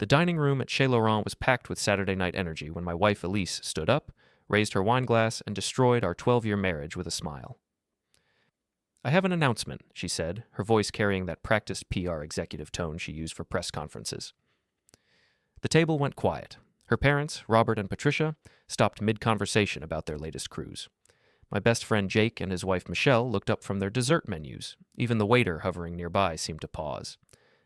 The dining room at Chez Laurent was packed with Saturday night energy when my wife Elise stood up, raised her wine glass, and destroyed our 12-year marriage with a smile. "I have an announcement," she said, her voice carrying that practiced PR executive tone she used for press conferences. The table went quiet. Her parents, Robert and Patricia, stopped mid-conversation about their latest cruise. My best friend Jake and his wife Michelle looked up from their dessert menus. Even the waiter hovering nearby seemed to pause.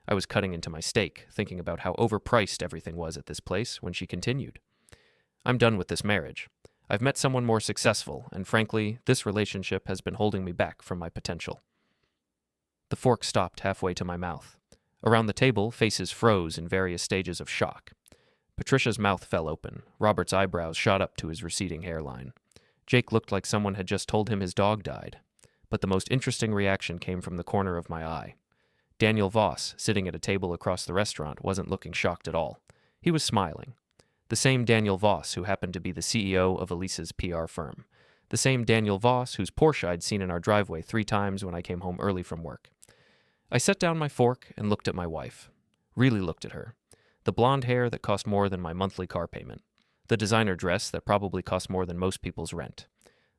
I was cutting into my steak, thinking about how overpriced everything was at this place, when she continued. "I'm done with this marriage. I've met someone more successful, and frankly, this relationship has been holding me back from my potential." The fork stopped halfway to my mouth. Around the table, faces froze in various stages of shock. Patricia's mouth fell open. Robert's eyebrows shot up to his receding hairline. Jake looked like someone had just told him his dog died. But the most interesting reaction came from the corner of my eye. Daniel Voss, sitting at a table across the restaurant, wasn't looking shocked at all. He was smiling. The same Daniel Voss who happened to be the CEO of Elise's PR firm. The same Daniel Voss whose Porsche I'd seen in our driveway 3 times when I came home early from work. I set down my fork and looked at my wife. Really looked at her. The blonde hair that cost more than my monthly car payment. The designer dress that probably cost more than most people's rent.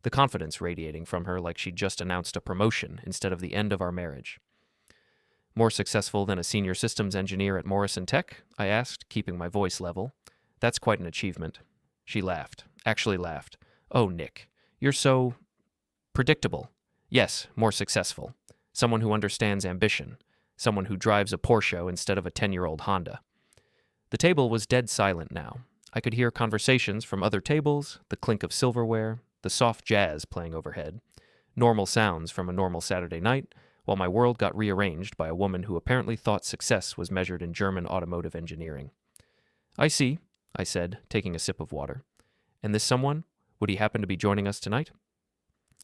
The confidence radiating from her like she'd just announced a promotion instead of the end of our marriage. "More successful than a senior systems engineer at Morrison Tech?" I asked, keeping my voice level. "That's quite an achievement." She laughed. Actually laughed. "Oh, Nick, you're so predictable. Yes, more successful. Someone who understands ambition. Someone who drives a Porsche instead of a 10-year-old Honda." The table was dead silent now. I could hear conversations from other tables, the clink of silverware, the soft jazz playing overhead, normal sounds from a normal Saturday night, while my world got rearranged by a woman who apparently thought success was measured in German automotive engineering. "I see," I said, taking a sip of water. "And this someone? Would he happen to be joining us tonight?"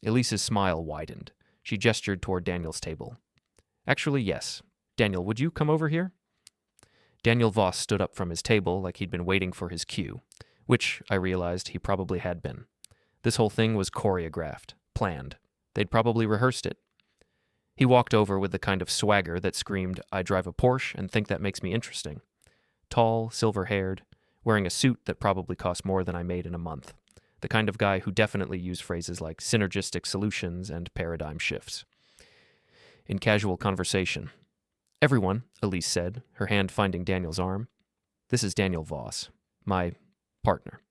Elise's smile widened. She gestured toward Daniel's table. "Actually, yes. Daniel, would you come over here?" Daniel Voss stood up from his table like he'd been waiting for his cue, which, I realized, he probably had been. This whole thing was choreographed, planned. They'd probably rehearsed it. He walked over with the kind of swagger that screamed, "I drive a Porsche and think that makes me interesting." Tall, silver-haired, wearing a suit that probably cost more than I made in a month. The kind of guy who definitely used phrases like synergistic solutions and paradigm shifts. In casual conversation, "Everyone," Elise said, her hand finding Daniel's arm. "This is Daniel Voss, my partner."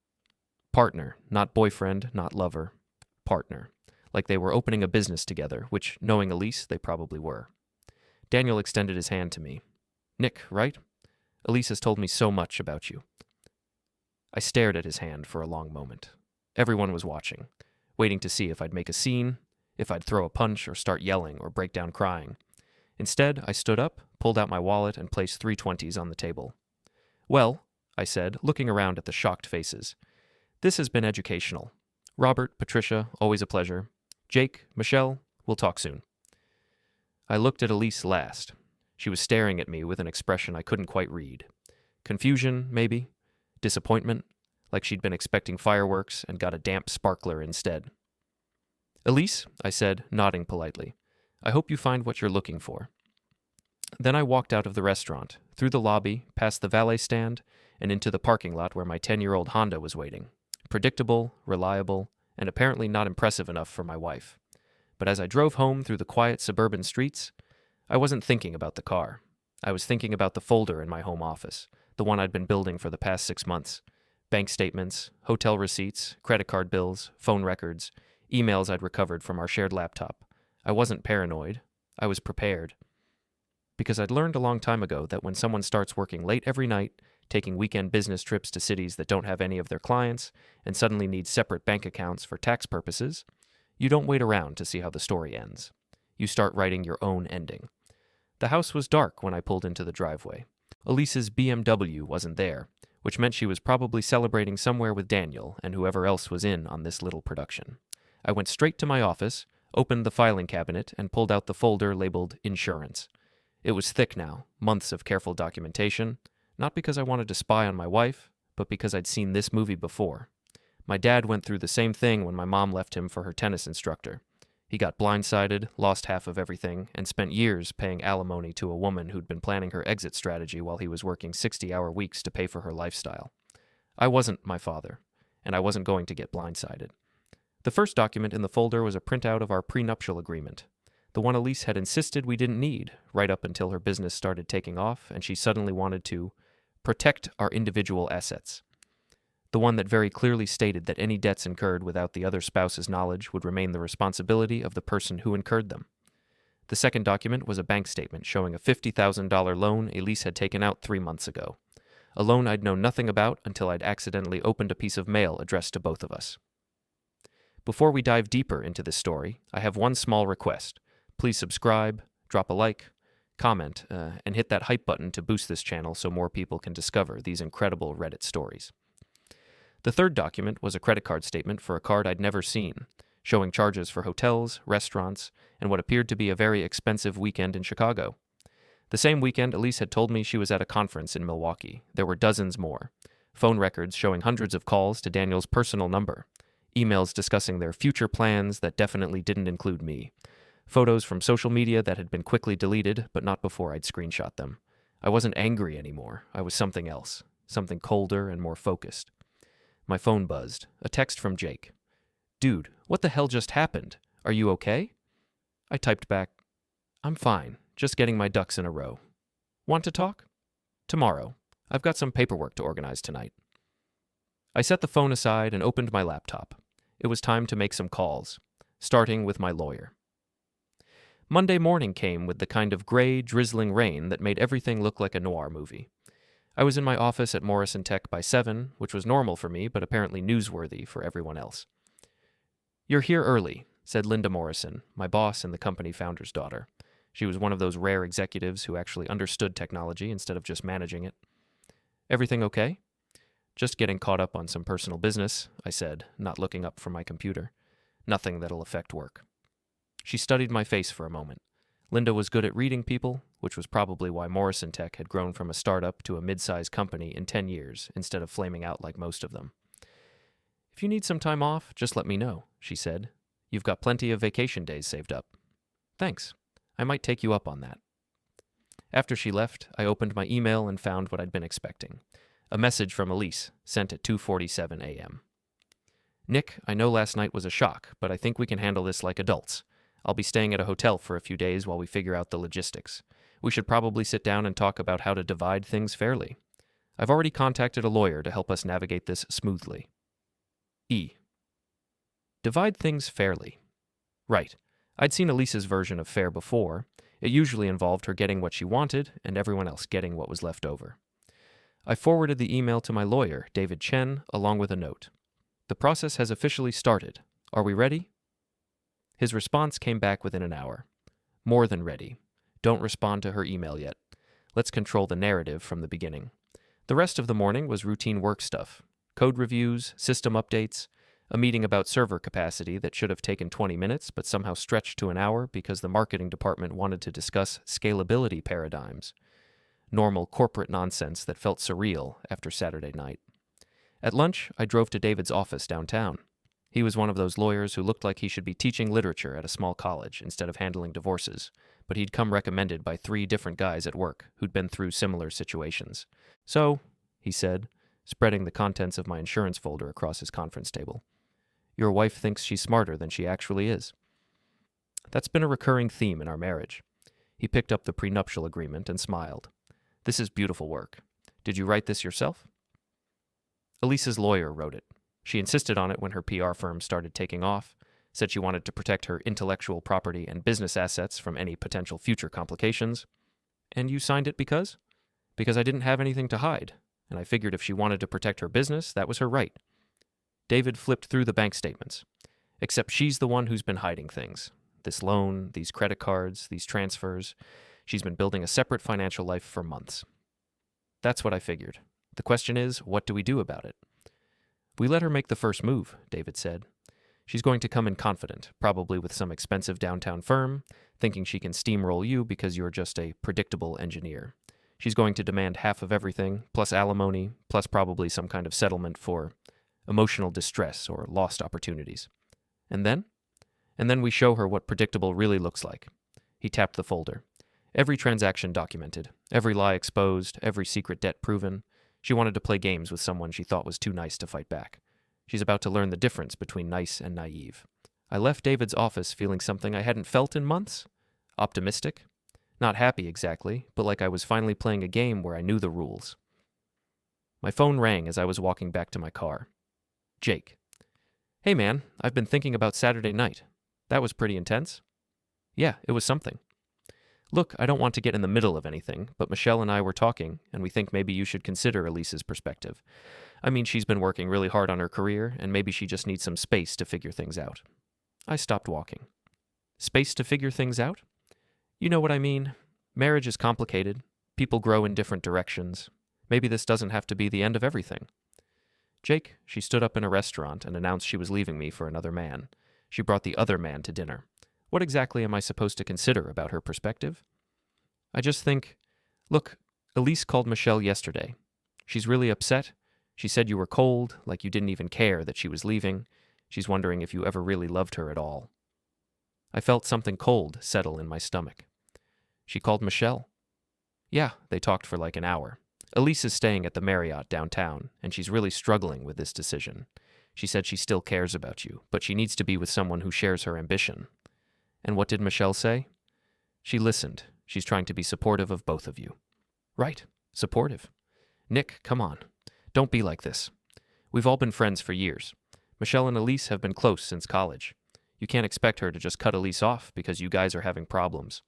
Partner, not boyfriend, not lover. Partner. Like they were opening a business together, which, knowing Elise, they probably were. Daniel extended his hand to me. "Nick, right? Elise has told me so much about you." I stared at his hand for a long moment. Everyone was watching, waiting to see if I'd make a scene, if I'd throw a punch or start yelling or break down crying. Instead, I stood up, pulled out my wallet, and placed 3 20s on the table. "Well," I said, looking around at the shocked faces, "this has been educational. Robert, Patricia, always a pleasure. Jake, Michelle, we'll talk soon." I looked at Elise last. She was staring at me with an expression I couldn't quite read. Confusion, maybe? Disappointment? Like she'd been expecting fireworks and got a damp sparkler instead. "Elise," I said, nodding politely, "I hope you find what you're looking for." Then I walked out of the restaurant, through the lobby, past the valet stand, and into the parking lot where my 10-year-old Honda was waiting. Predictable, reliable, and apparently not impressive enough for my wife. But as I drove home through the quiet suburban streets, I wasn't thinking about the car. I was thinking about the folder in my home office, the one I'd been building for the past 6 months. Bank statements, hotel receipts, credit card bills, phone records, emails I'd recovered from our shared laptop. I wasn't paranoid. I was prepared. Because I'd learned a long time ago that when someone starts working late every night, taking weekend business trips to cities that don't have any of their clients, and suddenly needs separate bank accounts for tax purposes, you don't wait around to see how the story ends. You start writing your own ending. The house was dark when I pulled into the driveway. Elise's BMW wasn't there, which meant she was probably celebrating somewhere with Daniel and whoever else was in on this little production. I went straight to my office, opened the filing cabinet, and pulled out the folder labeled Insurance. It was thick now, months of careful documentation, not because I wanted to spy on my wife, but because I'd seen this movie before. My dad went through the same thing when my mom left him for her tennis instructor. He got blindsided, lost half of everything, and spent years paying alimony to a woman who'd been planning her exit strategy while he was working 60-hour weeks to pay for her lifestyle. I wasn't my father, and I wasn't going to get blindsided. The first document in the folder was a printout of our prenuptial agreement, the one Elise had insisted we didn't need, right up until her business started taking off and she suddenly wanted to protect our individual assets. The one that very clearly stated that any debts incurred without the other spouse's knowledge would remain the responsibility of the person who incurred them. The second document was a bank statement showing a $50,000 loan Elise had taken out 3 months ago, a loan I'd known nothing about until I'd accidentally opened a piece of mail addressed to both of us. Before we dive deeper into this story, I have one small request. Please subscribe, drop a like, comment, and hit that hype button to boost this channel so more people can discover these incredible Reddit stories. The third document was a credit card statement for a card I'd never seen, showing charges for hotels, restaurants, and what appeared to be a very expensive weekend in Chicago. The same weekend, Elise had told me she was at a conference in Milwaukee. There were dozens more. Phone records showing hundreds of calls to Daniel's personal number. Emails discussing their future plans that definitely didn't include me. Photos from social media that had been quickly deleted, but not before I'd screenshot them. I wasn't angry anymore. I was something else. Something colder and more focused. My phone buzzed. A text from Jake. "Dude, what the hell just happened? Are you okay?" I typed back, "I'm fine. Just getting my ducks in a row. Want to talk? Tomorrow. I've got some paperwork to organize tonight." I set the phone aside and opened my laptop. It was time to make some calls, starting with my lawyer. Monday morning came with the kind of gray, drizzling rain that made everything look like a noir movie. I was in my office at Morrison Tech by 7, which was normal for me, but apparently newsworthy for everyone else. "You're here early," said Linda Morrison, my boss and the company founder's daughter. She was one of those rare executives who actually understood technology instead of just managing it. "Everything okay?" "Just getting caught up on some personal business," I said, not looking up from my computer. "Nothing that'll affect work." She studied my face for a moment. Linda was good at reading people, which was probably why Morrison Tech had grown from a startup to a mid-sized company in 10 years instead of flaming out like most of them. "If you need some time off, just let me know," she said. "You've got plenty of vacation days saved up." "Thanks. I might take you up on that." After she left, I opened my email and found what I'd been expecting. A message from Elise, sent at 2:47 a.m. "Nick, I know last night was a shock, but I think we can handle this like adults. I'll be staying at a hotel for a few days while we figure out the logistics. We should probably sit down and talk about how to divide things fairly. I've already contacted a lawyer to help us navigate this smoothly." E. Divide things fairly. Right. I'd seen Elise's version of fair before. It usually involved her getting what she wanted and everyone else getting what was left over. I forwarded the email to my lawyer, David Chen, along with a note. "The process has officially started. Are we ready?" His response came back within an hour. "More than ready. Don't respond to her email yet. Let's control the narrative from the beginning." The rest of the morning was routine work stuff. Code reviews, system updates, a meeting about server capacity that should have taken 20 minutes but somehow stretched to an hour because the marketing department wanted to discuss scalability paradigms. Normal corporate nonsense that felt surreal after Saturday night. At lunch, I drove to David's office downtown. He was one of those lawyers who looked like he should be teaching literature at a small college instead of handling divorces, but he'd come recommended by 3 different guys at work who'd been through similar situations. "So," he said, spreading the contents of my insurance folder across his conference table, "your wife thinks she's smarter than she actually is." That's been a recurring theme in our marriage. He picked up the prenuptial agreement and smiled. "This is beautiful work. Did you write this yourself?" Elise's lawyer wrote it. She insisted on it when her PR firm started taking off, said she wanted to protect her intellectual property and business assets from any potential future complications. "And you signed it because?" "Because I didn't have anything to hide, and I figured if she wanted to protect her business, that was her right." David flipped through the bank statements. "Except she's the one who's been hiding things. This loan, these credit cards, these transfers. She's been building a separate financial life for months." "That's what I figured. The question is, what do we do about it?" "We let her make the first move," David said. "She's going to come in confident, probably with some expensive downtown firm, thinking she can steamroll you because you're just a predictable engineer. She's going to demand half of everything, plus alimony, plus probably some kind of settlement for emotional distress or lost opportunities. And then? And then we show her what predictable really looks like. He tapped the folder. Every transaction documented, every lie exposed, every secret debt proven. She wanted to play games with someone she thought was too nice to fight back. She's about to learn the difference between nice and naive. I left David's office feeling something I hadn't felt in months. Optimistic. Not happy exactly, but like I was finally playing a game where I knew the rules. My phone rang as I was walking back to my car. Jake. Hey man, I've been thinking about Saturday night. That was pretty intense. Yeah, it was something. Look, I don't want to get in the middle of anything, but Michelle and I were talking, and we think maybe you should consider Elise's perspective. I mean, she's been working really hard on her career, and maybe she just needs some space to figure things out. I stopped walking. Space to figure things out? You know what I mean. Marriage is complicated. People grow in different directions. Maybe this doesn't have to be the end of everything. Jake, she stood up in a restaurant and announced she was leaving me for another man. She brought the other man to dinner. What exactly am I supposed to consider about her perspective? I just think, look, Elise called Michelle yesterday. She's really upset. She said you were cold, like you didn't even care that she was leaving. She's wondering if you ever really loved her at all. I felt something cold settle in my stomach. She called Michelle? Yeah, they talked for like an hour. Elise is staying at the Marriott downtown, and she's really struggling with this decision. She said she still cares about you, but she needs to be with someone who shares her ambition. And what did Michelle say? She listened. She's trying to be supportive of both of you. Right, supportive. Nick, come on. Don't be like this. We've all been friends for years. Michelle and Elise have been close since college. You can't expect her to just cut Elise off because you guys are having problems.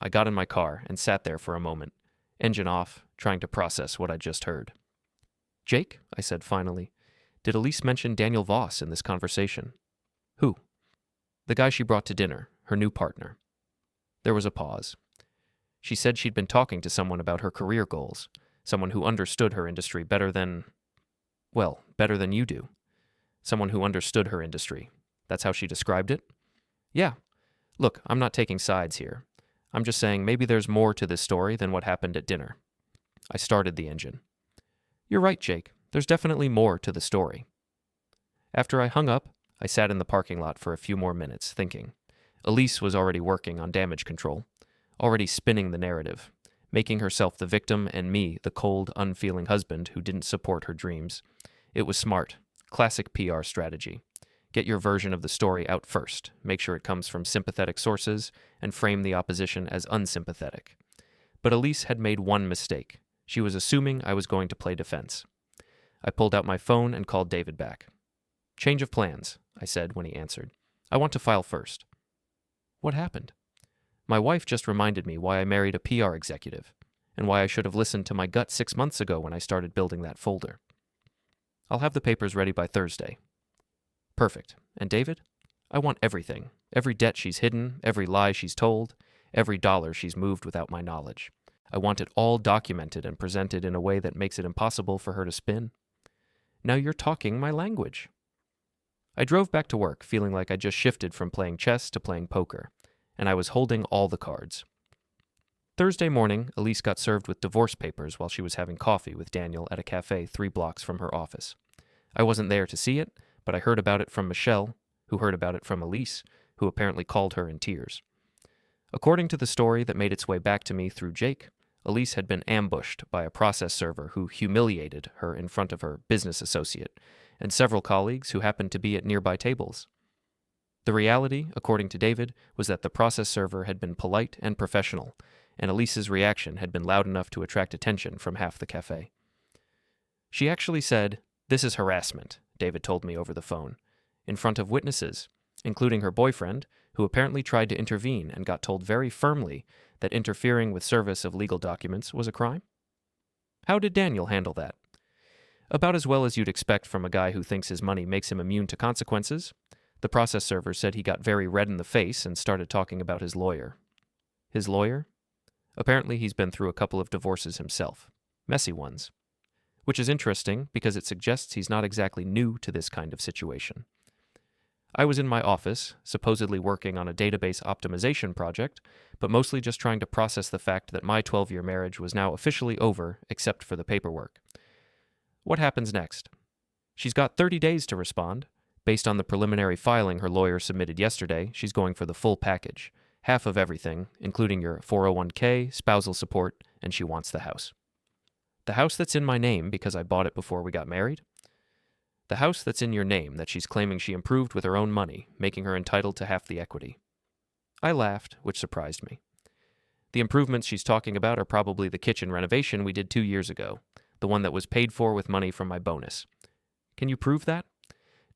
I got in my car and sat there for a moment, engine off, trying to process what I'd just heard. Jake, I said finally, did Elise mention Daniel Voss in this conversation? Who? The guy she brought to dinner, her new partner. There was a pause. She said she'd been talking to someone about her career goals, someone who understood her industry better than you do. Someone who understood her industry. That's how she described it? Yeah. Look, I'm not taking sides here. I'm just saying maybe there's more to this story than what happened at dinner. I started the engine. You're right, Jake. There's definitely more to the story. After I hung up, I sat in the parking lot for a few more minutes, thinking. Elise was already working on damage control, already spinning the narrative, making herself the victim and me the cold, unfeeling husband who didn't support her dreams. It was smart. Classic PR strategy. Get your version of the story out first, make sure it comes from sympathetic sources, and frame the opposition as unsympathetic. But Elise had made one mistake. She was assuming I was going to play defense. I pulled out my phone and called David back. Change of plans, I said when he answered. I want to file first. What happened? My wife just reminded me why I married a PR executive, and why I should have listened to my gut 6 months ago when I started building that folder. I'll have the papers ready by Thursday. Perfect. And David? I want everything. Every debt she's hidden, every lie she's told, every dollar she's moved without my knowledge. I want it all documented and presented in a way that makes it impossible for her to spin. Now you're talking my language. I drove back to work feeling like I just shifted from playing chess to playing poker, and I was holding all the cards. Thursday morning, Elise got served with divorce papers while she was having coffee with Daniel at a cafe 3 blocks from her office. I wasn't there to see it, but I heard about it from Michelle, who heard about it from Elise, who apparently called her in tears. According to the story that made its way back to me through Jake, Elise had been ambushed by a process server who humiliated her in front of her business associate and several colleagues who happened to be at nearby tables. The reality, according to David, was that the process server had been polite and professional, and Elise's reaction had been loud enough to attract attention from half the cafe. She actually said, "This is harassment," David told me over the phone, in front of witnesses, including her boyfriend, who apparently tried to intervene and got told very firmly that interfering with service of legal documents was a crime. How did Daniel handle that? About as well as you'd expect from a guy who thinks his money makes him immune to consequences. The process server said he got very red in the face and started talking about his lawyer. His lawyer? Apparently he's been through a couple of divorces himself. Messy ones. Which is interesting because it suggests he's not exactly new to this kind of situation. I was in my office, supposedly working on a database optimization project, but mostly just trying to process the fact that my 12-year marriage was now officially over except for the paperwork. What happens next? She's got 30 days to respond. Based on the preliminary filing her lawyer submitted yesterday, she's going for the full package, half of everything, including your 401k, spousal support, and she wants the house. The house that's in my name because I bought it before we got married? The house that's in your name that she's claiming she improved with her own money, making her entitled to half the equity. I laughed, which surprised me. The improvements she's talking about are probably the kitchen renovation we did 2 years ago, the one that was paid for with money from my bonus. Can you prove that?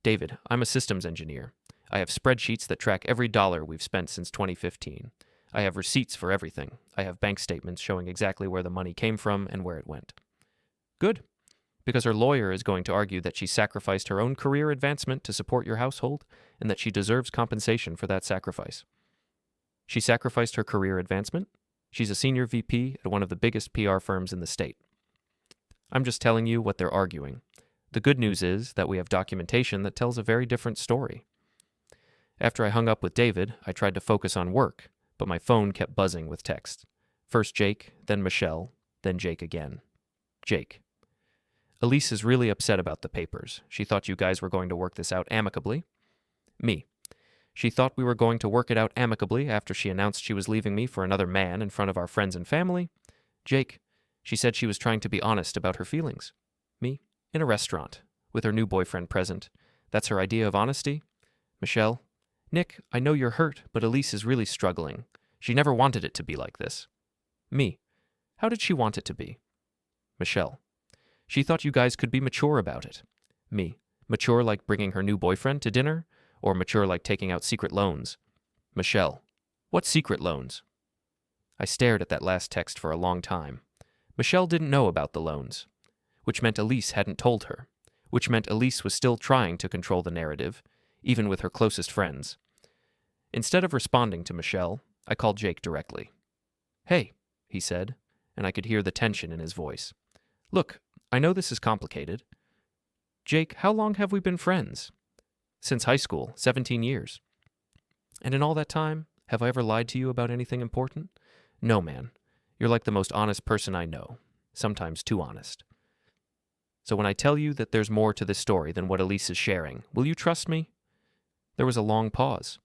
David, I'm a systems engineer. I have spreadsheets that track every dollar we've spent since 2015. I have receipts for everything. I have bank statements showing exactly where the money came from and where it went. Good, because her lawyer is going to argue that she sacrificed her own career advancement to support your household and that she deserves compensation for that sacrifice. She sacrificed her career advancement? She's a senior VP at one of the biggest PR firms in the state. I'm just telling you what they're arguing. The good news is that we have documentation that tells a very different story. After I hung up with David, I tried to focus on work, but my phone kept buzzing with text. First Jake, then Michelle, then Jake again. Jake. Elise is really upset about the papers. She thought you guys were going to work this out amicably. Me. She thought we were going to work it out amicably after she announced she was leaving me for another man in front of our friends and family. Jake. She said she was trying to be honest about her feelings. Me. In a restaurant, with her new boyfriend present. That's her idea of honesty? Michelle. Nick, I know you're hurt, but Elise is really struggling. She never wanted it to be like this. Me. How did she want it to be? Michelle. She thought you guys could be mature about it. Me. Mature like bringing her new boyfriend to dinner? Or mature like taking out secret loans? Michelle. What secret loans? I stared at that last text for a long time. Michelle didn't know about the loans, which meant Elise hadn't told her, which meant Elise was still trying to control the narrative, even with her closest friends. Instead of responding to Michelle, I called Jake directly. Hey, he said, and I could hear the tension in his voice. Look, I know this is complicated. Jake, how long have we been friends? Since high school, 17 years. And in all that time, have I ever lied to you about anything important? No, man. You're like the most honest person I know, sometimes too honest. So when I tell you that there's more to this story than what Elise is sharing, will you trust me? There was a long pause.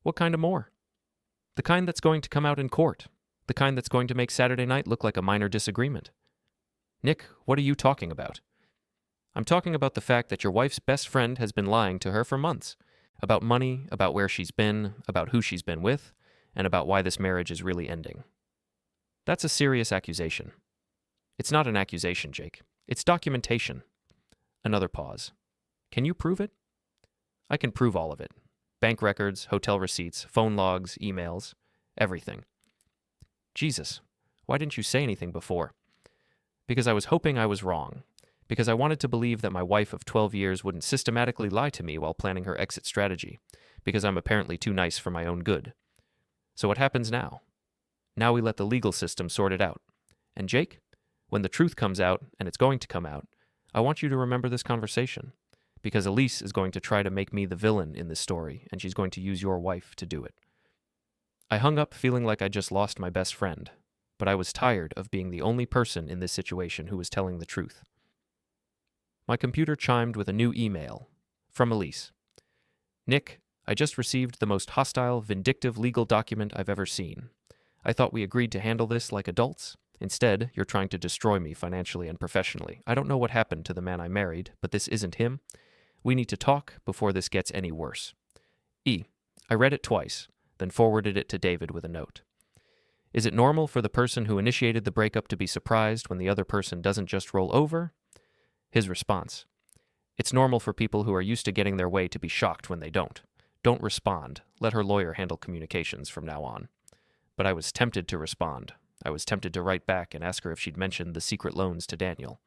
What kind of more? The kind that's going to come out in court. The kind that's going to make Saturday night look like a minor disagreement. Nick, what are you talking about? I'm talking about the fact that your wife's best friend has been lying to her for months. About money, about where she's been, about who she's been with, and about why this marriage is really ending. That's a serious accusation. It's not an accusation, Jake. It's documentation. Another pause. Can you prove it? I can prove all of it. Bank records, hotel receipts, phone logs, emails, everything. Jesus, why didn't you say anything before? Because I was hoping I was wrong. Because I wanted to believe that my wife of 12 years wouldn't systematically lie to me while planning her exit strategy. Because I'm apparently too nice for my own good. So what happens now? Now we let the legal system sort it out. And Jake, when the truth comes out, and it's going to come out, I want you to remember this conversation. Because Elise is going to try to make me the villain in this story, and she's going to use your wife to do it. I hung up feeling like I just lost my best friend, but I was tired of being the only person in this situation who was telling the truth. My computer chimed with a new email from Elise. Nick, I just received the most hostile, vindictive legal document I've ever seen. I thought we agreed to handle this like adults. Instead, you're trying to destroy me financially and professionally. I don't know what happened to the man I married, but this isn't him. We need to talk before this gets any worse. I read it twice, then forwarded it to David with a note. Is it normal for the person who initiated the breakup to be surprised when the other person doesn't just roll over? His response. It's normal for people who are used to getting their way to be shocked when they don't. Don't respond. Let her lawyer handle communications from now on. But I was tempted to respond. I was tempted to write back and ask her if she'd mentioned the secret loans to Daniel.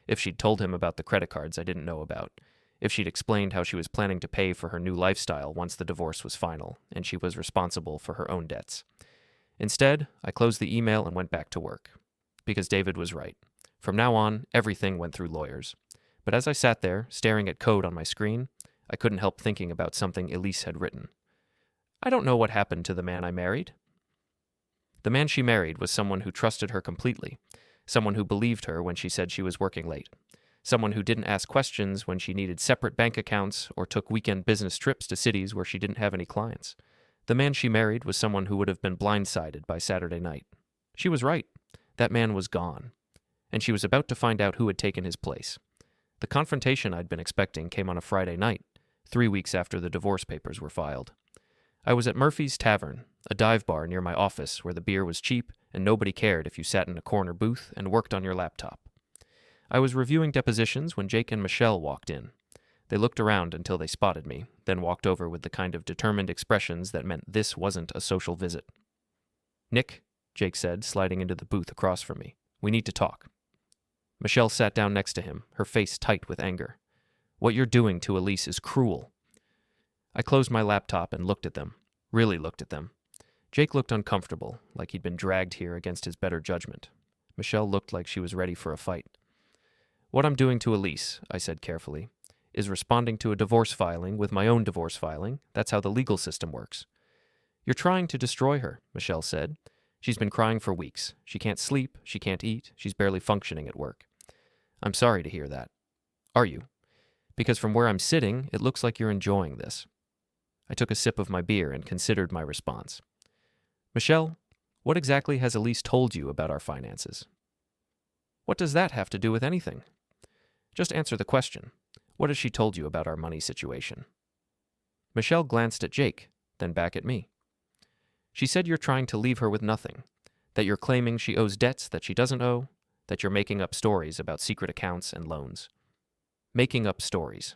If she'd told him about the credit cards I didn't know about. If she'd explained how she was planning to pay for her new lifestyle once the divorce was final, and she was responsible for her own debts. Instead, I closed the email and went back to work. Because David was right. From now on, everything went through lawyers. But as I sat there, staring at code on my screen, I couldn't help thinking about something Elise had written. I don't know what happened to the man I married. The man she married was someone who trusted her completely, someone who believed her when she said she was working late, Someone who didn't ask questions when she needed separate bank accounts or took weekend business trips to cities where she didn't have any clients. The man she married was someone who would have been blindsided by Saturday night. She was right. That man was gone. And she was about to find out who had taken his place. The confrontation I'd been expecting came on a Friday night, 3 weeks after the divorce papers were filed. I was at Murphy's Tavern, a dive bar near my office where the beer was cheap and nobody cared if you sat in a corner booth and worked on your laptop. I was reviewing depositions when Jake and Michelle walked in. They looked around until they spotted me, then walked over with the kind of determined expressions that meant this wasn't a social visit. "Nick," Jake said, sliding into the booth across from me, "we need to talk." Michelle sat down next to him, her face tight with anger. "What you're doing to Elise is cruel." I closed my laptop and looked at them, really looked at them. Jake looked uncomfortable, like he'd been dragged here against his better judgment. Michelle looked like she was ready for a fight. "What I'm doing to Elise," I said carefully, "is responding to a divorce filing with my own divorce filing. That's how the legal system works." "You're trying to destroy her," Michelle said. "She's been crying for weeks. She can't sleep, she can't eat, she's barely functioning at work." "I'm sorry to hear that." "Are you?" "Because from where I'm sitting, it looks like you're enjoying this." I took a sip of my beer and considered my response. "Michelle, what exactly has Elise told you about our finances?" "What does that have to do with anything?" "Just answer the question. What has she told you about our money situation?" Michelle glanced at Jake, then back at me. "She said you're trying to leave her with nothing, that you're claiming she owes debts that she doesn't owe, that you're making up stories about secret accounts and loans." "Making up stories."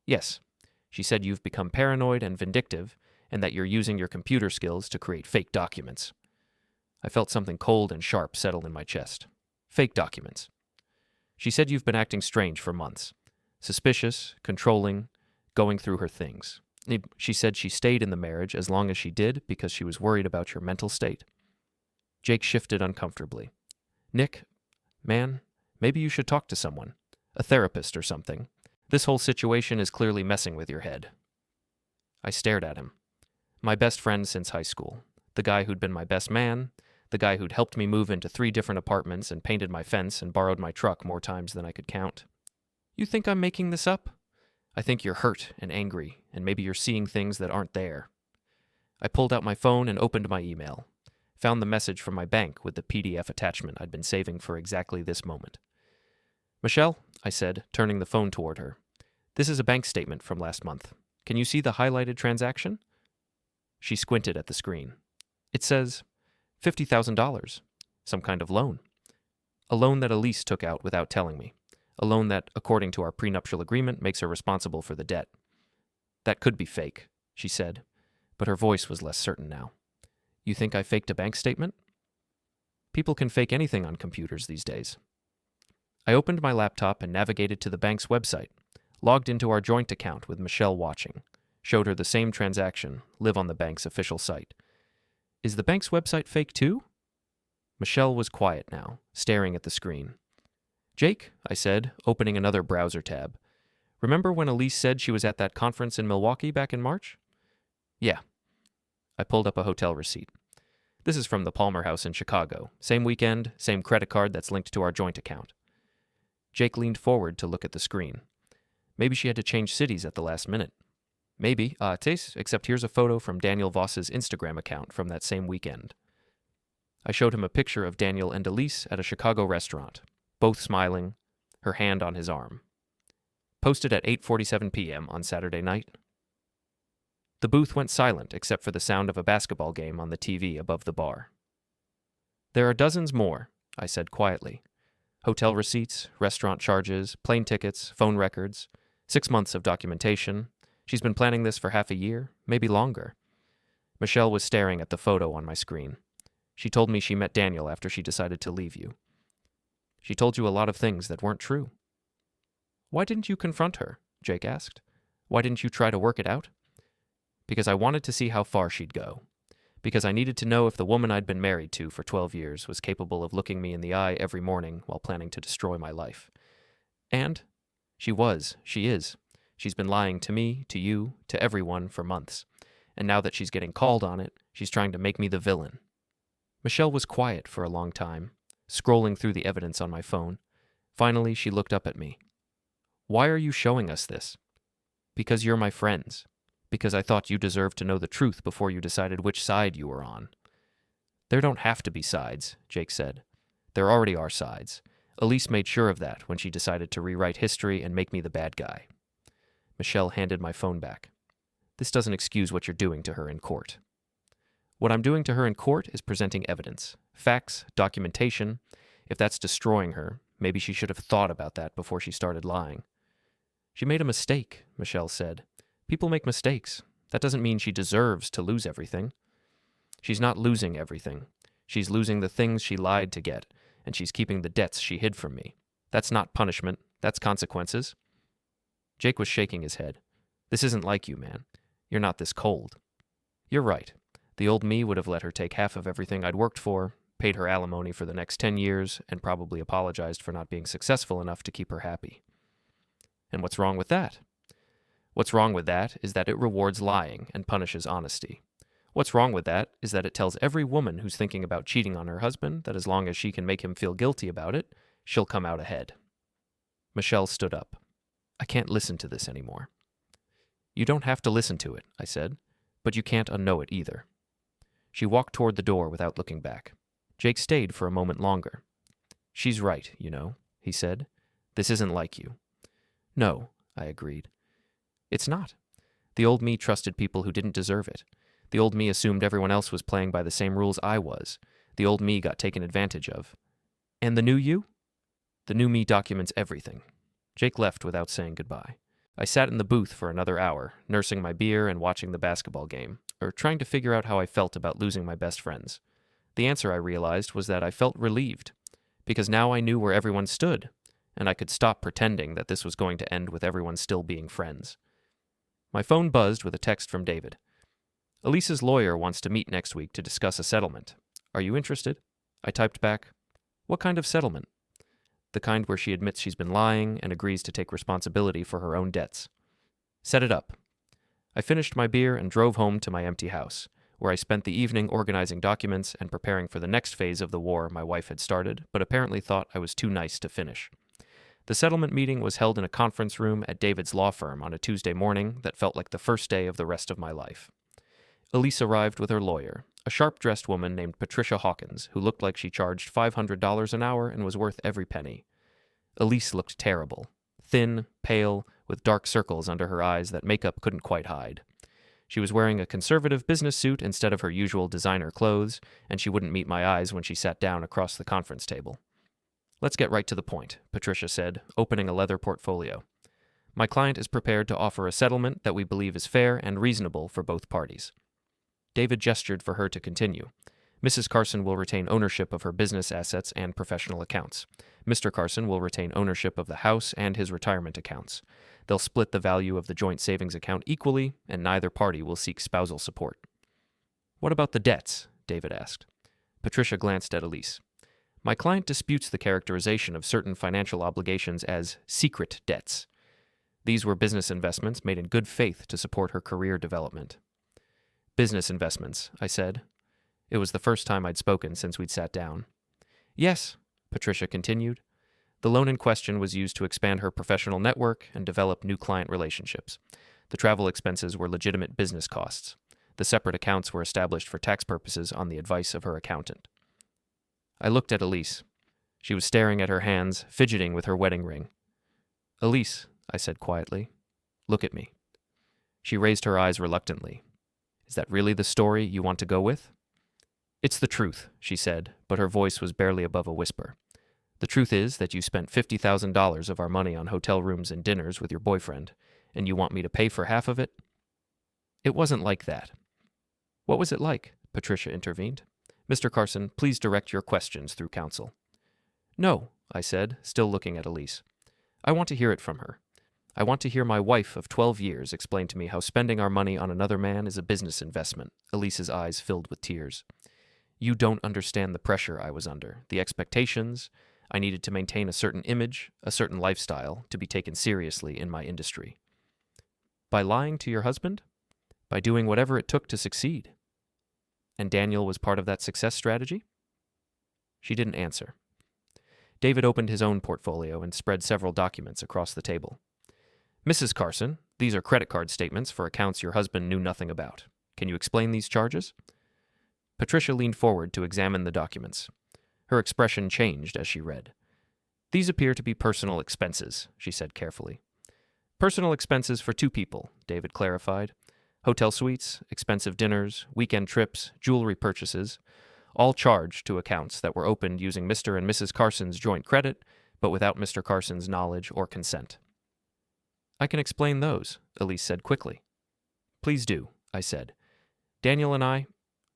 "Yes. She said you've become paranoid and vindictive, and that you're using your computer skills to create fake documents." I felt something cold and sharp settle in my chest. "Fake documents." "She said you've been acting strange for months. Suspicious, controlling, going through her things. She said she stayed in the marriage as long as she did because she was worried about your mental state." Jake shifted uncomfortably. "Nick, man, maybe you should talk to someone. A therapist or something. This whole situation is clearly messing with your head." I stared at him. My best friend since high school. The guy who'd been my best man. The guy who'd helped me move into 3 different apartments and painted my fence and borrowed my truck more times than I could count. "You think I'm making this up?" "I think you're hurt and angry, and maybe you're seeing things that aren't there." I pulled out my phone and opened my email. Found the message from my bank with the PDF attachment I'd been saving for exactly this moment. "Michelle," I said, turning the phone toward her, "this is a bank statement from last month. Can you see the highlighted transaction?" She squinted at the screen. "It says $50,000. Some kind of loan. A loan that Elise took out without telling me. A loan that, according to our prenuptial agreement, makes her responsible for the debt." "That could be fake," she said, but her voice was less certain now. "You think I faked a bank statement?" "People can fake anything on computers these days." I opened my laptop and navigated to the bank's website, logged into our joint account with Michelle watching, showed her the same transaction, live on the bank's official site. "Is the bank's website fake too?" Michelle was quiet now, staring at the screen. "Jake," I said, opening another browser tab, "remember when Elise said she was at that conference in Milwaukee back in March?" "Yeah." I pulled up a hotel receipt. "This is from the Palmer House in Chicago. Same weekend, same credit card that's linked to our joint account." Jake leaned forward to look at the screen. Maybe she had to change cities at the last minute. Maybe, except here's a photo from Daniel Voss's Instagram account from that same weekend. I showed him a picture of Daniel and Elise at a Chicago restaurant, both smiling, her hand on his arm. Posted at 8:47 p.m. on Saturday night. The booth went silent except for the sound of a basketball game on the TV above the bar. "There are dozens more," I said quietly. "Hotel receipts, restaurant charges, plane tickets, phone records, 6 months of documentation. She's been planning this for half a year, maybe longer." Michelle was staring at the photo on my screen. "She told me she met Daniel after she decided to leave you." "She told you a lot of things that weren't true." "Why didn't you confront her?" Jake asked. "Why didn't you try to work it out?" "Because I wanted to see how far she'd go. Because I needed to know if the woman I'd been married to for 12 years was capable of looking me in the eye every morning while planning to destroy my life. And she is. She's been lying to me, to you, to everyone for months. And now that she's getting called on it, she's trying to make me the villain." Michelle was quiet for a long time, scrolling through the evidence on my phone. Finally, she looked up at me. Why are you showing us this? Because you're my friends. Because I thought you deserved to know the truth before you decided which side you were on. There don't have to be sides, Jake said. There already are sides. Elise made sure of that when she decided to rewrite history and make me the bad guy. Michelle handed my phone back. This doesn't excuse what you're doing to her in court. What I'm doing to her in court is presenting evidence, facts, documentation. If that's destroying her, maybe she should have thought about that before she started lying. She made a mistake, Michelle said. People make mistakes. That doesn't mean she deserves to lose everything. She's not losing everything. She's losing the things she lied to get, and she's keeping the debts she hid from me. That's not punishment. That's consequences. Jake was shaking his head. This isn't like you, man. You're not this cold. You're right. The old me would have let her take half of everything I'd worked for, paid her alimony for the next 10 years, and probably apologized for not being successful enough to keep her happy. And what's wrong with that? What's wrong with that is that it rewards lying and punishes honesty. What's wrong with that is that it tells every woman who's thinking about cheating on her husband that as long as she can make him feel guilty about it, she'll come out ahead. Michelle stood up. I can't listen to this anymore. You don't have to listen to it, I said, but you can't unknow it either. She walked toward the door without looking back. Jake stayed for a moment longer. She's right, you know, he said. This isn't like you. No, I agreed. It's not. The old me trusted people who didn't deserve it. The old me assumed everyone else was playing by the same rules I was. The old me got taken advantage of. And the new you? The new me documents everything. Jake left without saying goodbye. I sat in the booth for another hour, nursing my beer and watching the basketball game, or trying to figure out how I felt about losing my best friends. The answer I realized was that I felt relieved, because now I knew where everyone stood, and I could stop pretending that this was going to end with everyone still being friends. My phone buzzed with a text from David. Elise's lawyer wants to meet next week to discuss a settlement. Are you interested? I typed back, what kind of settlement? The kind where she admits she's been lying and agrees to take responsibility for her own debts. Set it up. I finished my beer and drove home to my empty house, where I spent the evening organizing documents and preparing for the next phase of the war my wife had started, but apparently thought I was too nice to finish. The settlement meeting was held in a conference room at David's law firm on a Tuesday morning that felt like the first day of the rest of my life. Elise arrived with her lawyer, a sharp-dressed woman named Patricia Hawkins, who looked like she charged $500 an hour and was worth every penny. Elise looked terrible, thin, pale, with dark circles under her eyes that makeup couldn't quite hide. She was wearing a conservative business suit instead of her usual designer clothes, and she wouldn't meet my eyes when she sat down across the conference table. Let's get right to the point, Patricia said, opening a leather portfolio. My client is prepared to offer a settlement that we believe is fair and reasonable for both parties. David gestured for her to continue. Mrs. Carson will retain ownership of her business assets and professional accounts. Mr. Carson will retain ownership of the house and his retirement accounts. They'll split the value of the joint savings account equally, and neither party will seek spousal support. What about the debts? David asked. Patricia glanced at Elise. My client disputes the characterization of certain financial obligations as secret debts. These were business investments made in good faith to support her career development. Business investments, I said. It was the first time I'd spoken since we'd sat down. Yes, Patricia continued. The loan in question was used to expand her professional network and develop new client relationships. The travel expenses were legitimate business costs. The separate accounts were established for tax purposes on the advice of her accountant. I looked at Elise. She was staring at her hands, fidgeting with her wedding ring. Elise, I said quietly, look at me. She raised her eyes reluctantly. Is that really the story you want to go with? It's the truth, she said, but her voice was barely above a whisper. The truth is that you spent $50,000 of our money on hotel rooms and dinners with your boyfriend, and you want me to pay for half of it? It wasn't like that. What was it like? Patricia intervened. Mr. Carson, please direct your questions through counsel. No, I said, still looking at Elise. I want to hear it from her. I want to hear my wife of 12 years explain to me how spending our money on another man is a business investment. Elise's eyes filled with tears. You don't understand the pressure I was under, the expectations. I needed to maintain a certain image, a certain lifestyle, to be taken seriously in my industry. By lying to your husband? By doing whatever it took to succeed. And Daniel was part of that success strategy? She didn't answer. David opened his own portfolio and spread several documents across the table. Mrs. Carson, these are credit card statements for accounts your husband knew nothing about. Can you explain these charges? Patricia leaned forward to examine the documents. Her expression changed as she read. These appear to be personal expenses, she said carefully. Personal expenses for 2 people, David clarified. Hotel suites, expensive dinners, weekend trips, jewelry purchases, all charged to accounts that were opened using Mr. and Mrs. Carson's joint credit, but without Mr. Carson's knowledge or consent. I can explain those, Elise said quickly. Please do, I said. Daniel and I,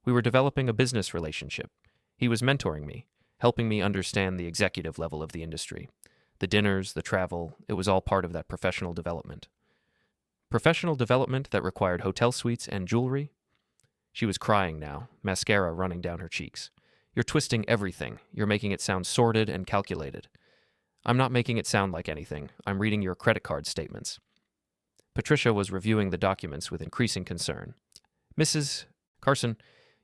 we were developing a business relationship. He was mentoring me, helping me understand the executive level of the industry. The dinners, the travel, it was all part of that professional development. Professional development that required hotel suites and jewelry? She was crying now, mascara running down her cheeks. You're twisting everything. You're making it sound sordid and calculated. I'm not making it sound like anything. I'm reading your credit card statements. Patricia was reviewing the documents with increasing concern. Mrs. Carson,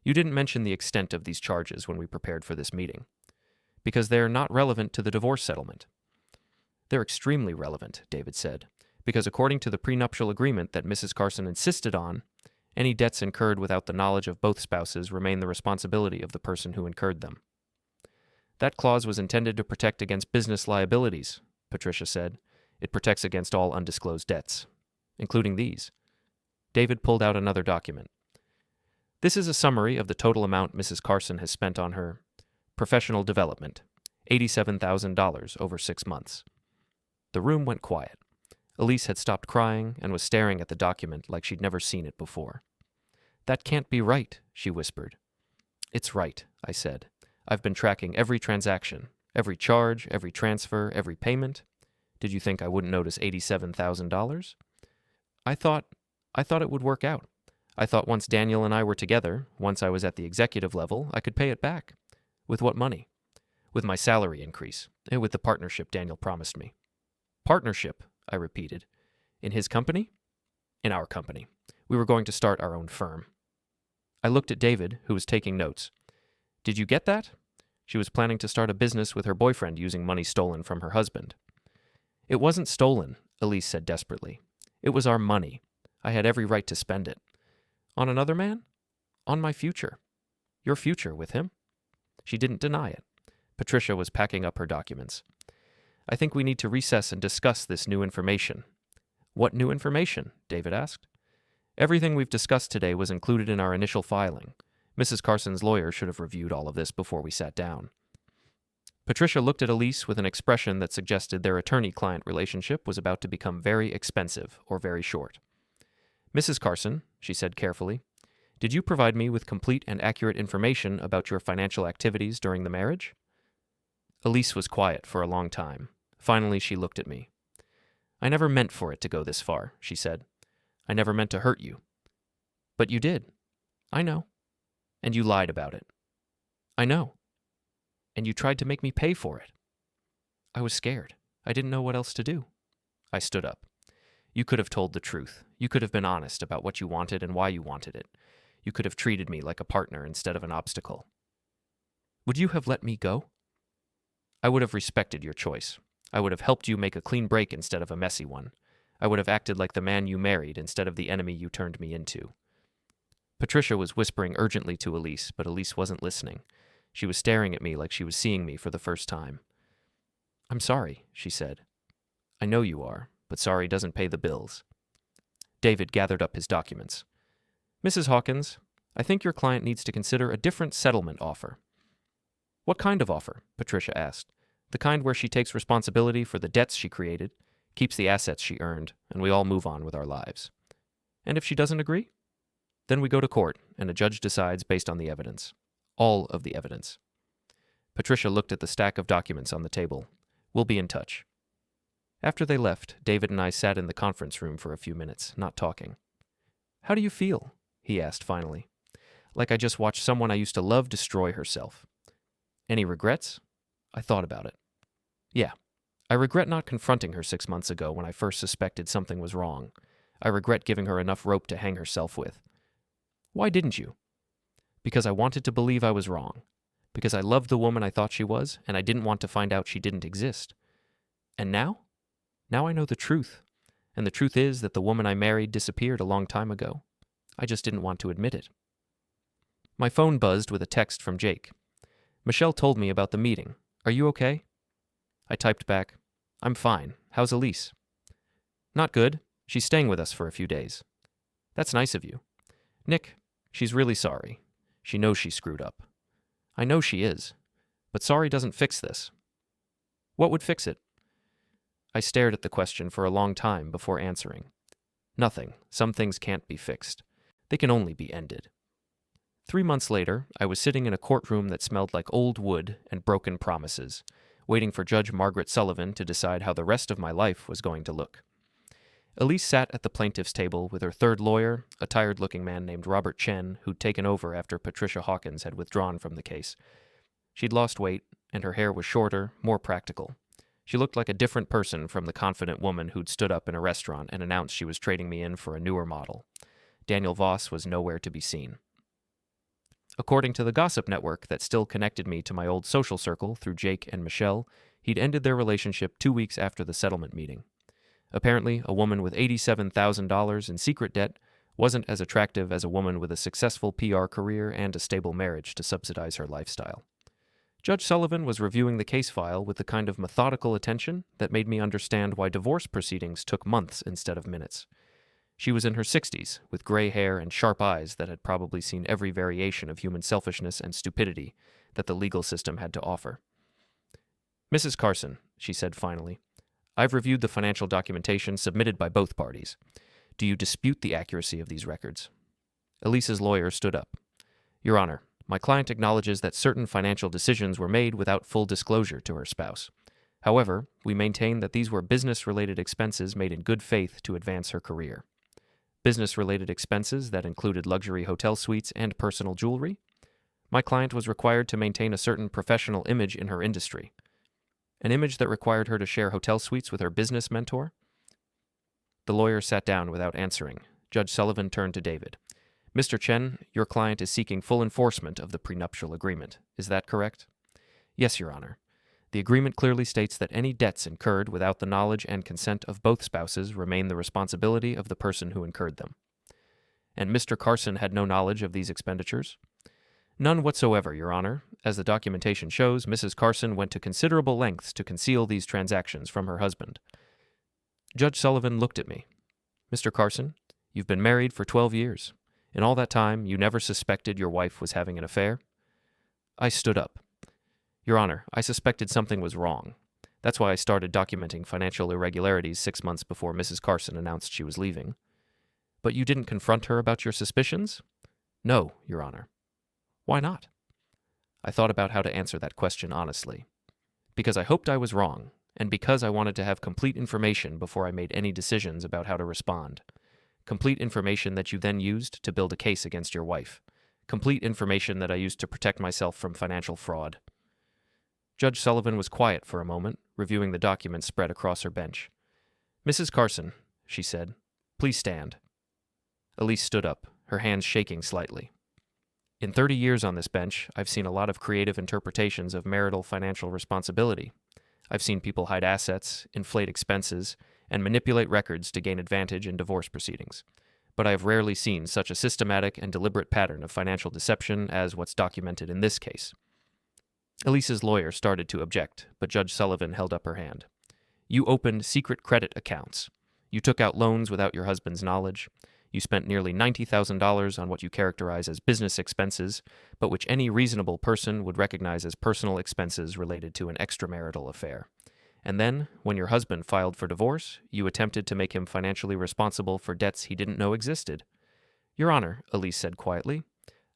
you didn't mention the extent of these charges when we prepared for this meeting, because they are not relevant to the divorce settlement. They're extremely relevant, David said, because according to the prenuptial agreement that Mrs. Carson insisted on, any debts incurred without the knowledge of both spouses remain the responsibility of the person who incurred them. That clause was intended to protect against business liabilities, Patricia said. It protects against all undisclosed debts, including these. David pulled out another document. This is a summary of the total amount Mrs. Carson has spent on her professional development, $87,000 over 6 months. The room went quiet. Elise had stopped crying and was staring at the document like she'd never seen it before. That can't be right, she whispered. It's right, I said. I've been tracking every transaction, every charge, every transfer, every payment. Did you think I wouldn't notice $87,000? I thought it would work out. I thought once Daniel and I were together, once I was at the executive level, I could pay it back. With what money? With my salary increase, and with the partnership Daniel promised me. Partnership, I repeated. In his company? In our company. We were going to start our own firm. I looked at David, who was taking notes. Did you get that? She was planning to start a business with her boyfriend using money stolen from her husband. It wasn't stolen, Elise said desperately. It was our money. I had every right to spend it. On another man? On my future. Your future with him? She didn't deny it. Patricia was packing up her documents. I think we need to recess and discuss this new information. What new information? David asked. Everything we've discussed today was included in our initial filing. Mrs. Carson's lawyer should have reviewed all of this before we sat down. Patricia looked at Elise with an expression that suggested their attorney-client relationship was about to become very expensive or very short. Mrs. Carson, she said carefully, did you provide me with complete and accurate information about your financial activities during the marriage? Elise was quiet for a long time. Finally, she looked at me. I never meant for it to go this far, she said. I never meant to hurt you. But you did. I know. And you lied about it. I know. And you tried to make me pay for it. I was scared. I didn't know what else to do. I stood up. You could have told the truth. You could have been honest about what you wanted and why you wanted it. You could have treated me like a partner instead of an obstacle. Would you have let me go? I would have respected your choice. I would have helped you make a clean break instead of a messy one. I would have acted like the man you married instead of the enemy you turned me into. Patricia was whispering urgently to Elise, but Elise wasn't listening. She was staring at me like she was seeing me for the first time. I'm sorry, she said. I know you are, but sorry doesn't pay the bills. David gathered up his documents. Mrs. Hawkins, I think your client needs to consider a different settlement offer. What kind of offer? Patricia asked. The kind where she takes responsibility for the debts she created, keeps the assets she earned, and we all move on with our lives. And if she doesn't agree? Then we go to court, and a judge decides based on the evidence. All of the evidence. Patricia looked at the stack of documents on the table. We'll be in touch. After they left, David and I sat in the conference room for a few minutes, not talking. How do you feel? He asked finally. Like I just watched someone I used to love destroy herself. Any regrets? I thought about it. Yeah. I regret not confronting her 6 months ago when I first suspected something was wrong. I regret giving her enough rope to hang herself with. Why didn't you? Because I wanted to believe I was wrong. Because I loved the woman I thought she was, and I didn't want to find out she didn't exist. And now? Now I know the truth. And the truth is that the woman I married disappeared a long time ago. I just didn't want to admit it. My phone buzzed with a text from Jake. Michelle told me about the meeting. Are you okay? I typed back, I'm fine. How's Elise? Not good. She's staying with us for a few days. That's nice of you. Nick, she's really sorry. She knows she screwed up. I know she is. But sorry doesn't fix this. What would fix it? I stared at the question for a long time before answering. Nothing. Some things can't be fixed. They can only be ended. 3 months later, I was sitting in a courtroom that smelled like old wood and broken promises, waiting for Judge Margaret Sullivan to decide how the rest of my life was going to look. Elise sat at the plaintiff's table with her third lawyer, a tired-looking man named Robert Chen, who'd taken over after Patricia Hawkins had withdrawn from the case. She'd lost weight, and her hair was shorter, more practical. She looked like a different person from the confident woman who'd stood up in a restaurant and announced she was trading me in for a newer model. Daniel Voss was nowhere to be seen. According to the gossip network that still connected me to my old social circle through Jake and Michelle, he'd ended their relationship 2 weeks after the settlement meeting. Apparently, a woman with $87,000 in secret debt wasn't as attractive as a woman with a successful PR career and a stable marriage to subsidize her lifestyle. Judge Sullivan was reviewing the case file with the kind of methodical attention that made me understand why divorce proceedings took months instead of minutes. She was in her 60s, with gray hair and sharp eyes that had probably seen every variation of human selfishness and stupidity that the legal system had to offer. Mrs. Carson, she said finally, I've reviewed the financial documentation submitted by both parties. Do you dispute the accuracy of these records? Elise's lawyer stood up. Your Honor, my client acknowledges that certain financial decisions were made without full disclosure to her spouse. However, we maintain that these were business-related expenses made in good faith to advance her career. Business-related expenses that included luxury hotel suites and personal jewelry. My client was required to maintain a certain professional image in her industry. An image that required her to share hotel suites with her business mentor? The lawyer sat down without answering. Judge Sullivan turned to David. Mr. Chen, your client is seeking full enforcement of the prenuptial agreement. Is that correct? Yes, Your Honor. The agreement clearly states that any debts incurred without the knowledge and consent of both spouses remain the responsibility of the person who incurred them. And Mr. Carson had no knowledge of these expenditures? None whatsoever, Your Honor. As the documentation shows, Mrs. Carson went to considerable lengths to conceal these transactions from her husband. Judge Sullivan looked at me. Mr. Carson, you've been married for 12 years. In all that time, you never suspected your wife was having an affair? I stood up. Your Honor, I suspected something was wrong. That's why I started documenting financial irregularities 6 months before Mrs. Carson announced she was leaving. But you didn't confront her about your suspicions? No, Your Honor. Why not? I thought about how to answer that question honestly. Because I hoped I was wrong, and because I wanted to have complete information before I made any decisions about how to respond. Complete information that you then used to build a case against your wife. Complete information that I used to protect myself from financial fraud. Judge Sullivan was quiet for a moment, reviewing the documents spread across her bench. Mrs. Carson, she said, please stand. Elise stood up, her hands shaking slightly. In 30 years on this bench, I've seen a lot of creative interpretations of marital financial responsibility. I've seen people hide assets, inflate expenses, and manipulate records to gain advantage in divorce proceedings. But I have rarely seen such a systematic and deliberate pattern of financial deception as what's documented in this case. Elise's lawyer started to object, but Judge Sullivan held up her hand. You opened secret credit accounts. You took out loans without your husband's knowledge. You spent nearly $90,000 on what you characterize as business expenses, but which any reasonable person would recognize as personal expenses related to an extramarital affair. And then, when your husband filed for divorce, you attempted to make him financially responsible for debts he didn't know existed. Your Honor, Elise said quietly,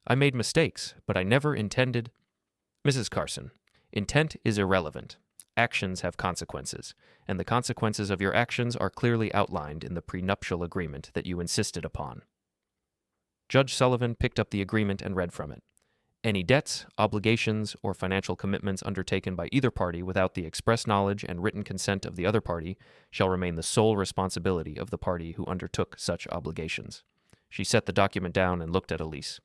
I made mistakes, but I never intended... Mrs. Carson, intent is irrelevant. Actions have consequences, and the consequences of your actions are clearly outlined in the prenuptial agreement that you insisted upon. Judge Sullivan picked up the agreement and read from it. Any debts, obligations, or financial commitments undertaken by either party without the express knowledge and written consent of the other party shall remain the sole responsibility of the party who undertook such obligations. She set the document down and looked at Elise.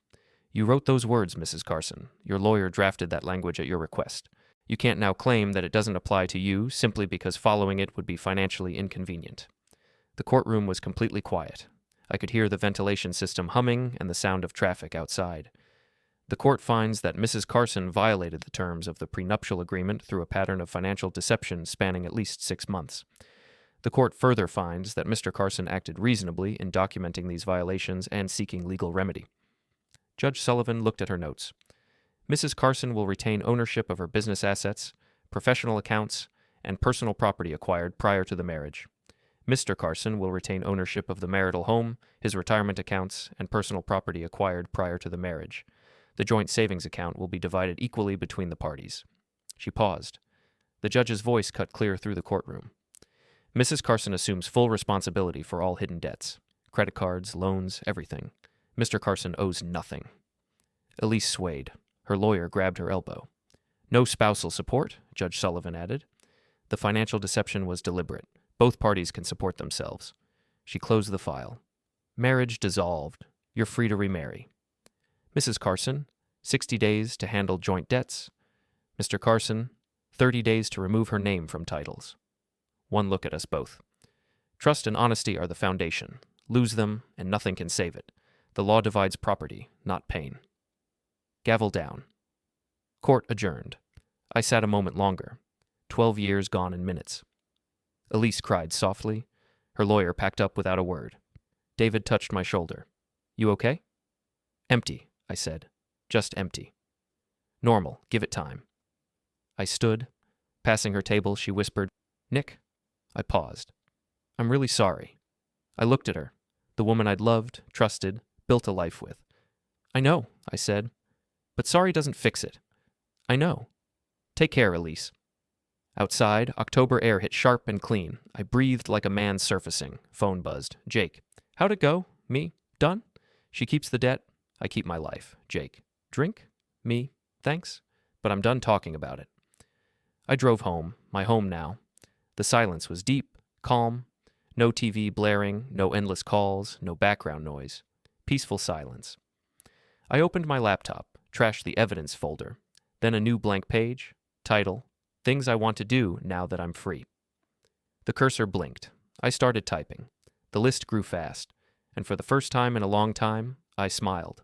You wrote those words, Mrs. Carson. Your lawyer drafted that language at your request. You can't now claim that it doesn't apply to you simply because following it would be financially inconvenient. The courtroom was completely quiet. I could hear the ventilation system humming and the sound of traffic outside. The court finds that Mrs. Carson violated the terms of the prenuptial agreement through a pattern of financial deception spanning at least 6 months. The court further finds that Mr. Carson acted reasonably in documenting these violations and seeking legal remedy. Judge Sullivan looked at her notes. Mrs. Carson will retain ownership of her business assets, professional accounts, and personal property acquired prior to the marriage. Mr. Carson will retain ownership of the marital home, his retirement accounts, and personal property acquired prior to the marriage. The joint savings account will be divided equally between the parties. She paused. The judge's voice cut clear through the courtroom. Mrs. Carson assumes full responsibility for all hidden debts. Credit cards, loans, everything. Mr. Carson owes nothing. Elise swayed. Her lawyer grabbed her elbow. No spousal support, Judge Sullivan added. The financial deception was deliberate. Both parties can support themselves. She closed the file. Marriage dissolved. You're free to remarry. Mrs. Carson, 60 days to handle joint debts. Mr. Carson, 30 days to remove her name from titles. One look at us both. Trust and honesty are the foundation. Lose them, and nothing can save it. The law divides property, not pain. Gavel down. Court adjourned. I sat a moment longer. 12 years gone in minutes. Elise cried softly. Her lawyer packed up without a word. David touched my shoulder. You okay? Empty, I said. Just empty. Normal. Give it time. I stood. Passing her table, she whispered, Nick. I paused. I'm really sorry. I looked at her, the woman I'd loved, trusted, built a life with. I know, I said. But sorry doesn't fix it. I know. Take care, Elise. Outside, October air hit sharp and clean. I breathed like a man surfacing. Phone buzzed. Jake. How'd it go? Me? Done? She keeps the debt. I keep my life. Jake. Drink? Me? Thanks. But I'm done talking about it. I drove home, my home now. The silence was deep, calm. No TV blaring, no endless calls, no background noise. Peaceful silence. I opened my laptop, trashed the evidence folder. Then a new blank page. Title. Things I want to do now that I'm free. The cursor blinked. I started typing. The list grew fast, and for the first time in a long time, I smiled.